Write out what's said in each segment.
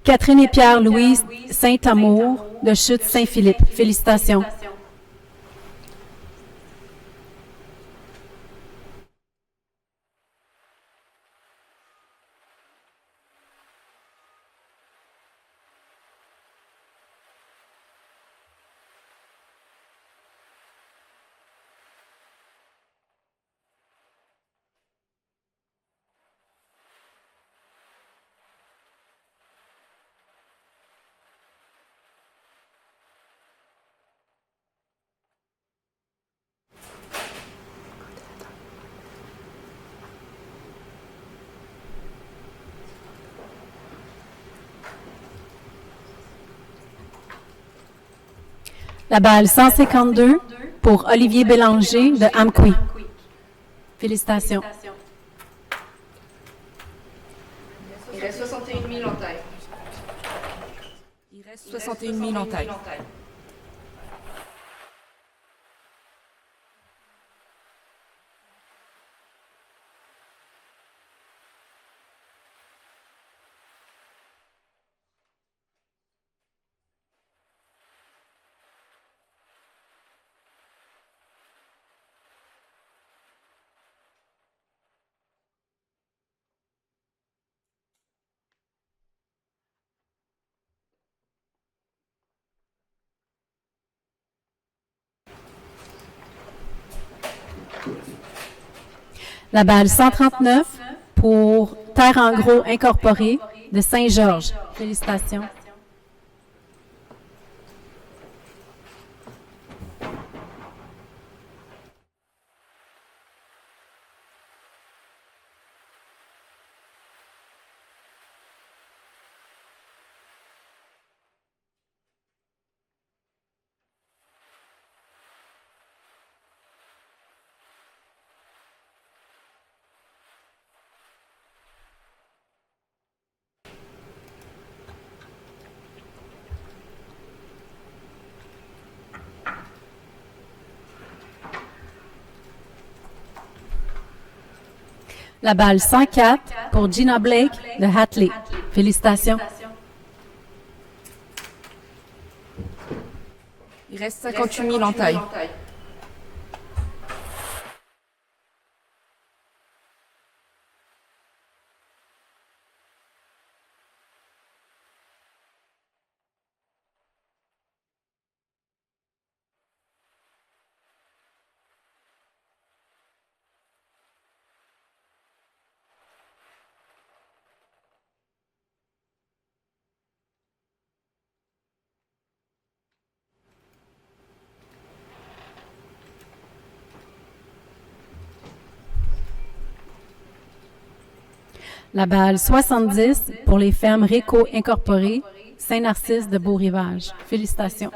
Catherine et Pierre-Louise Saint-Amour de Chute Saint-Philippe. Félicitations. La balle 152 pour Olivier Bélanger de Amqui. Félicitations. Il reste 61 000 en taille. Il reste 61 000 en taille. La balle 139 pour Terre en gros incorporée de Saint-Georges. Félicitations. La balle 104 pour Gina Blake de Hatley. Félicitations. Il reste 58 000 en taille. La balle 70 pour les fermes Réco incorporées, Saint-Narcisse de Beau-Rivage. Félicitations.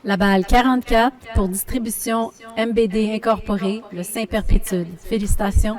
La balle 44 pour distribution MBD incorporée, le Saint-Perpétude. Félicitations.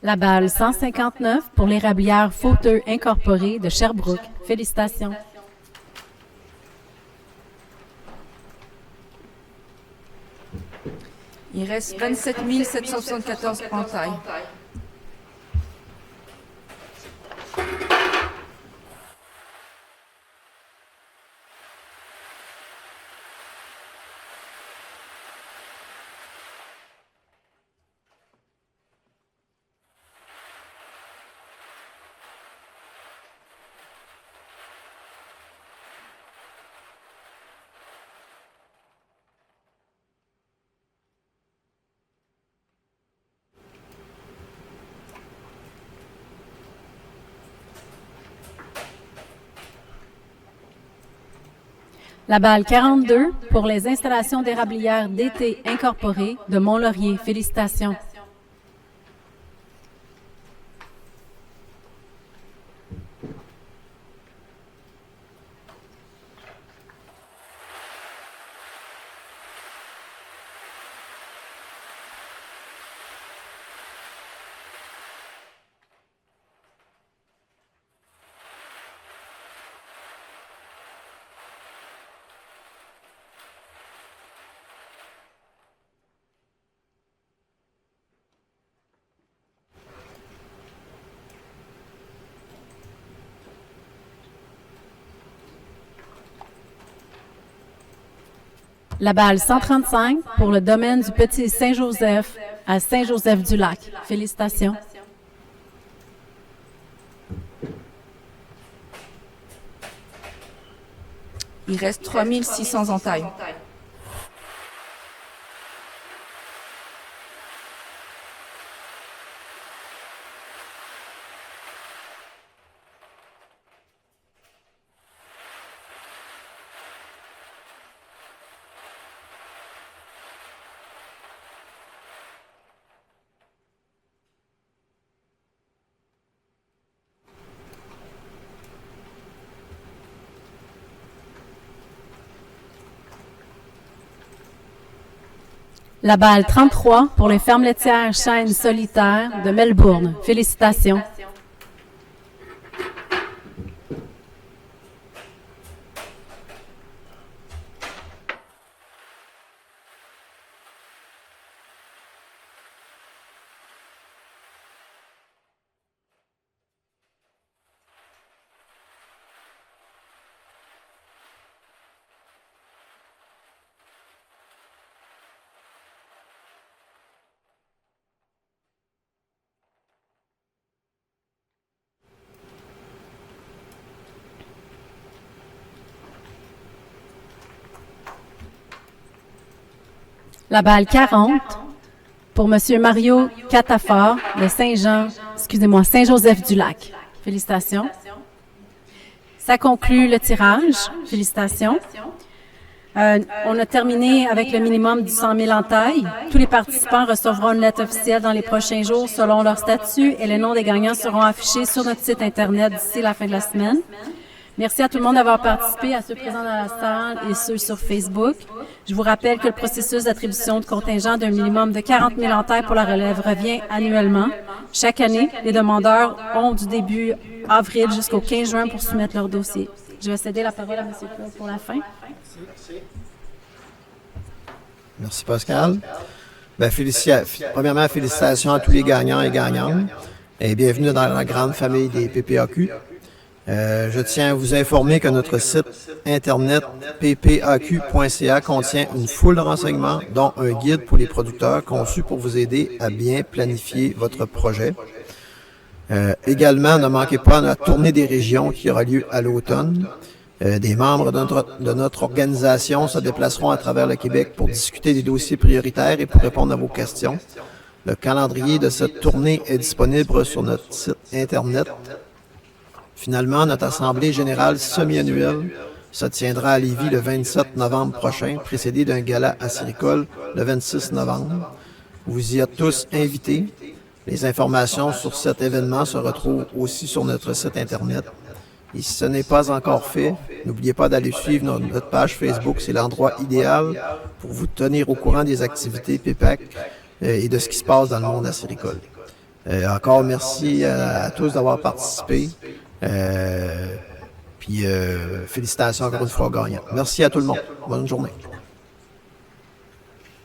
La balle 159 pour l'érablière Fauteux incorporée de Sherbrooke. Félicitations. Il reste 27 774 entailles. La balle 42 pour les installations d'érablières d'été incorporées de Mont-Laurier. Félicitations. La balle 135 pour le domaine du Petit Saint-Joseph à Saint-Joseph-du-Lac. Félicitations. Il reste 3600 entailles. La balle 33 pour les fermes laitières Chênes Solitaires de Melbourne. Félicitations. La balle 40 pour Monsieur Mario Catafort de Saint-Joseph-du-Lac. Félicitations. Ça conclut le tirage. Félicitations. On a terminé avec le minimum du 100 000 entailles. Tous les participants recevront une lettre officielle dans les prochains jours selon leur statut et les noms des gagnants seront affichés sur notre site Internet d'ici la fin de la semaine. Merci à tout le monde d'avoir participé, à ceux présents dans la salle et ceux sur Facebook. Je vous rappelle que le processus d'attribution de contingent d'un minimum de 40 000 entailles pour la relève revient annuellement. Chaque année, les demandeurs ont du début avril jusqu'au 15 juin pour soumettre leur dossier. Je vais céder la parole à M. Claude pour la fin. Merci, Pascal. Premièrement, félicitations à tous les gagnants et gagnantes et bienvenue dans la grande famille des PPAQ. Je tiens à vous informer que notre site internet ppaq.ca contient une foule de renseignements, dont un guide pour les producteurs conçu pour vous aider à bien planifier votre projet. Également, ne manquez pas la tournée des régions qui aura lieu à l'automne. Des membres de notre organisation se déplaceront à travers le Québec pour discuter des dossiers prioritaires et pour répondre à vos questions. Le calendrier de cette tournée est disponible sur notre site Internet. Finalement, notre Assemblée générale semi-annuelle se tiendra à Lévis le 27 novembre prochain, précédé d'un gala à Séricole le 26 novembre. Vous y êtes tous invités. Les informations sur cet événement se retrouvent aussi sur notre site Internet. Et si ce n'est pas encore fait, n'oubliez pas d'aller suivre notre page Facebook. C'est l'endroit idéal pour vous tenir au courant des activités PPAQ et de ce qui se passe dans le monde à Séricole. Encore merci à tous d'avoir participé. Félicitations encore une fois aux gagnants. Merci à tout le monde. Bonne journée.